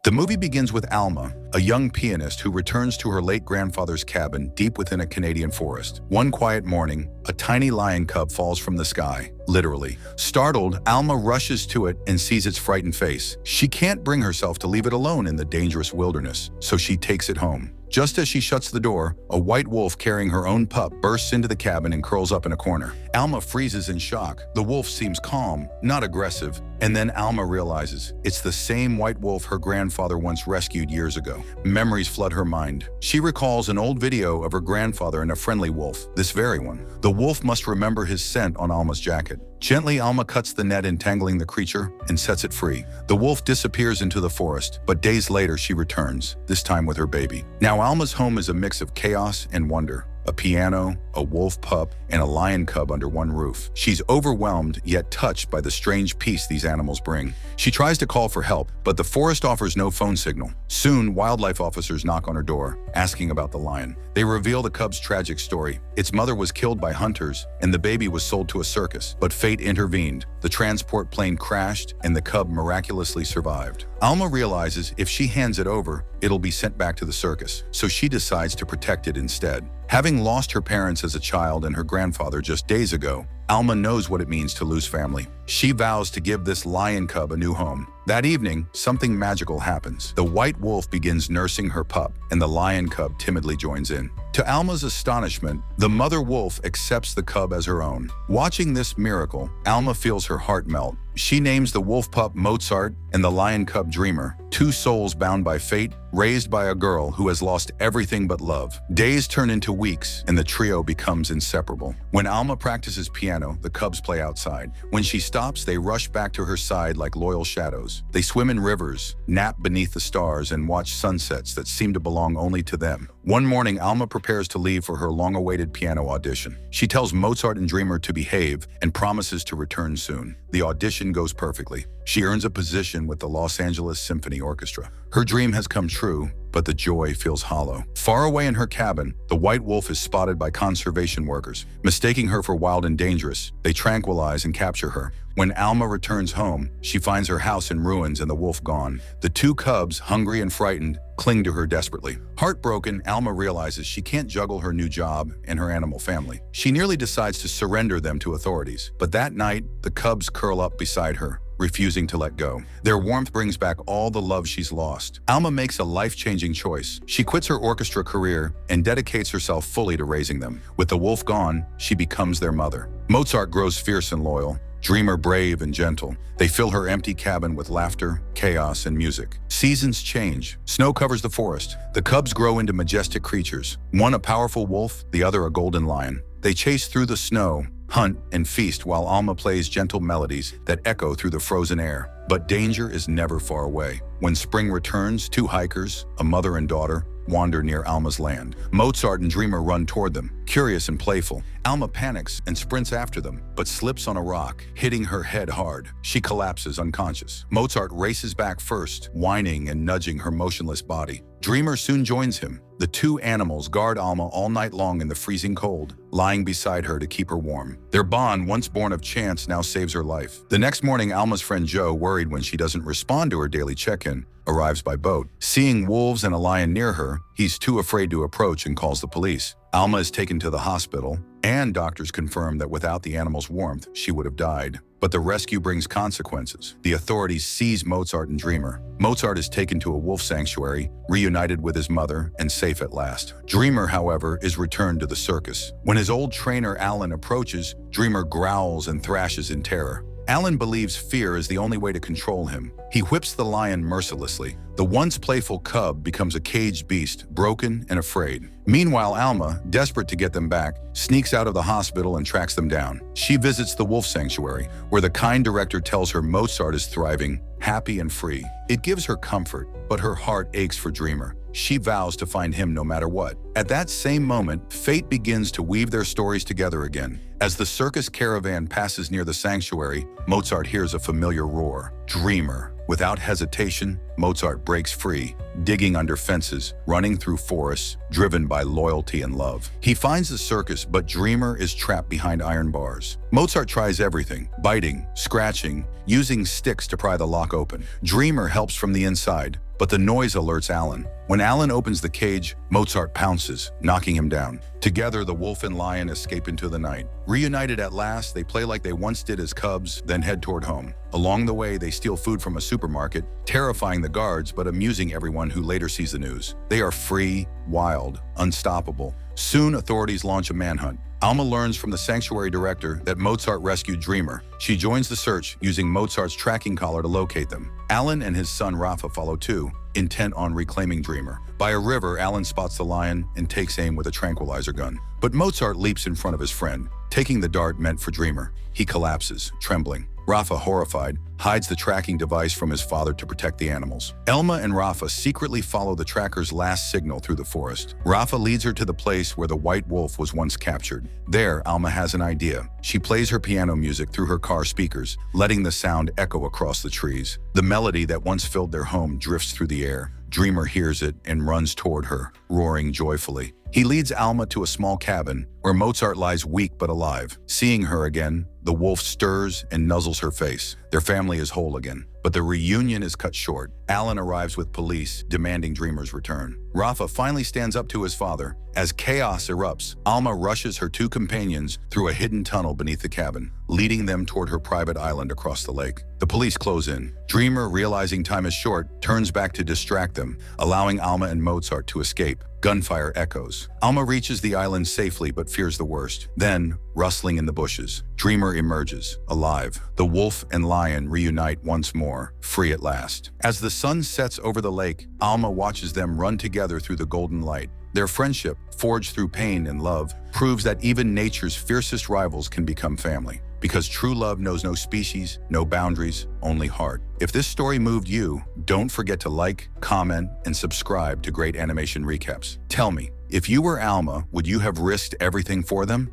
The movie begins with Alma, a young pianist who returns to her late grandfather's cabin deep within a Canadian forest. One quiet morning, a tiny lion cub falls from the sky, literally. Startled, Alma rushes to it and sees its frightened face. She can't bring herself to leave it alone in the dangerous wilderness, so she takes it home. Just as she shuts the door, a white wolf carrying her own pup bursts into the cabin and curls up in a corner. Alma freezes in shock. The wolf seems calm, not aggressive, and then Alma realizes it's the same white wolf her grandfather once rescued years ago. Memories flood her mind. She recalls an old video of her grandfather and a friendly wolf, this very one. The wolf must remember his scent on Alma's jacket. Gently, Alma cuts the net entangling the creature and sets it free. The wolf disappears into the forest, but days later she returns, this time with her baby. Now Alma's home is a mix of chaos and wonder. A piano, a wolf pup, and a lion cub under one roof. She's overwhelmed yet touched by the strange peace these animals bring. She tries to call for help, but the forest offers no phone signal. Soon, wildlife officers knock on her door, asking about the lion. They reveal the cub's tragic story. Its mother was killed by hunters, and the baby was sold to a circus. But fate intervened. The transport plane crashed, and the cub miraculously survived. Alma realizes if she hands it over, it'll be sent back to the circus, so she decides to protect it instead. Having lost her parents as a child and her grandfather just days ago, Alma knows what it means to lose family. She vows to give this lion cub a new home. That evening, something magical happens. The white wolf begins nursing her pup, and the lion cub timidly joins in. To Alma's astonishment, the mother wolf accepts the cub as her own. Watching this miracle, Alma feels her heart melt. She names the wolf pup Mozart and the lion cub Dreamer, two souls bound by fate, raised by a girl who has lost everything but love. Days turn into weeks, and the trio becomes inseparable. When Alma practices piano, the cubs play outside. When she stops, they rush back to her side like loyal shadows. They swim in rivers, nap beneath the stars, and watch sunsets that seem to belong only to them. One morning, Alma prepares to leave for her long-awaited piano audition. She tells Mozart and Dreamer to behave and promises to return soon. The audition goes perfectly. She earns a position with the Los Angeles Symphony Orchestra. Her dream has come true, but the joy feels hollow. Far away in her cabin, the white wolf is spotted by conservation workers. Mistaking her for wild and dangerous, they tranquilize and capture her. When Alma returns home, she finds her house in ruins and the wolf gone. The two cubs, hungry and frightened, cling to her desperately. Heartbroken, Alma realizes she can't juggle her new job and her animal family. She nearly decides to surrender them to authorities, but that night, the cubs curl up beside her, refusing to let go. Their warmth brings back all the love she's lost. Alma makes a life-changing choice. She quits her orchestra career and dedicates herself fully to raising them. With the wolf gone, she becomes their mother. Mozart grows fierce and loyal. Dreamer brave and gentle. They fill her empty cabin with laughter, chaos, and music. Seasons change. Snow covers the forest. The cubs grow into majestic creatures. One a powerful wolf, the other a golden lion. They chase through the snow, hunt, and feast while Alma plays gentle melodies that echo through the frozen air. But danger is never far away. When spring returns, two hikers, a mother and daughter, wander near Alma's land. Mozart and Dreamer run toward them, curious and playful. Alma panics and sprints after them, but slips on a rock, hitting her head hard. She collapses unconscious. Mozart races back first, whining and nudging her motionless body. Dreamer soon joins him. The two animals guard Alma all night long in the freezing cold, lying beside her to keep her warm. Their bond, once born of chance, now saves her life. The next morning, Alma's friend Joe, worried when she doesn't respond to her daily check-in, arrives by boat. Seeing wolves and a lion near her, he's too afraid to approach and calls the police. Alma is taken to the hospital, and doctors confirm that without the animal's warmth, she would have died. But the rescue brings consequences. The authorities seize Mozart and Dreamer. Mozart is taken to a wolf sanctuary, reunited with his mother, and safe at last. Dreamer, however, is returned to the circus. When his old trainer Alan approaches, Dreamer growls and thrashes in terror. Alan believes fear is the only way to control him. He whips the lion mercilessly. The once playful cub becomes a caged beast, broken and afraid. Meanwhile, Alma, desperate to get them back, sneaks out of the hospital and tracks them down. She visits the wolf sanctuary, where the kind director tells her Mozart is thriving, happy and free. It gives her comfort, but her heart aches for Dreamer. She vows to find him no matter what. At that same moment, fate begins to weave their stories together again. As the circus caravan passes near the sanctuary, Mozart hears a familiar roar. Dreamer. Without hesitation, Mozart breaks free, digging under fences, running through forests, driven by loyalty and love. He finds the circus, but Dreamer is trapped behind iron bars. Mozart tries everything, biting, scratching, using sticks to pry the lock open. Dreamer helps from the inside, but the noise alerts Alan. When Alan opens the cage, Mozart pounces, knocking him down. Together, the wolf and lion escape into the night. Reunited at last, they play like they once did as cubs, then head toward home. Along the way, they steal food from a supermarket, terrifying the guards but amusing everyone who later sees the news. They are free, wild, unstoppable. Soon, authorities launch a manhunt. Alma learns from the sanctuary director that Mozart rescued Dreamer. She joins the search, using Mozart's tracking collar to locate them. Alan and his son Rafa follow too, intent on reclaiming Dreamer. By a river, Alan spots the lion and takes aim with a tranquilizer gun. But Mozart leaps in front of his friend, taking the dart meant for Dreamer. He collapses, trembling. Rafa, horrified, hides the tracking device from his father to protect the animals. Elma and Rafa secretly follow the tracker's last signal through the forest. Rafa leads her to the place where the white wolf was once captured. There, Alma has an idea. She plays her piano music through her car speakers, letting the sound echo across the trees. The melody that once filled their home drifts through the air. Dreamer hears it and runs toward her, roaring joyfully. He leads Alma to a small cabin where Mozart lies weak but alive. Seeing her again, the wolf stirs and nuzzles her face. Their family is whole again, but the reunion is cut short. Alan arrives with police, demanding Dreamer's return. Rafa finally stands up to his father. As chaos erupts, Alma rushes her two companions through a hidden tunnel beneath the cabin, leading them toward her private island across the lake. The police close in. Dreamer, realizing time is short, turns back to distract them, allowing Alma and Mozart to escape. Gunfire echoes. Alma reaches the island safely but fears the worst. Then, rustling in the bushes, Dreamer emerges, alive. The wolf and lion reunite once more, free at last. As the sun sets over the lake, Alma watches them run together through the golden light. Their friendship, forged through pain and love, proves that even nature's fiercest rivals can become family. Because true love knows no species, no boundaries, only heart. If this story moved you, don't forget to like, comment, and subscribe to Great Animation Recaps. Tell me, if you were Alma, would you have risked everything for them?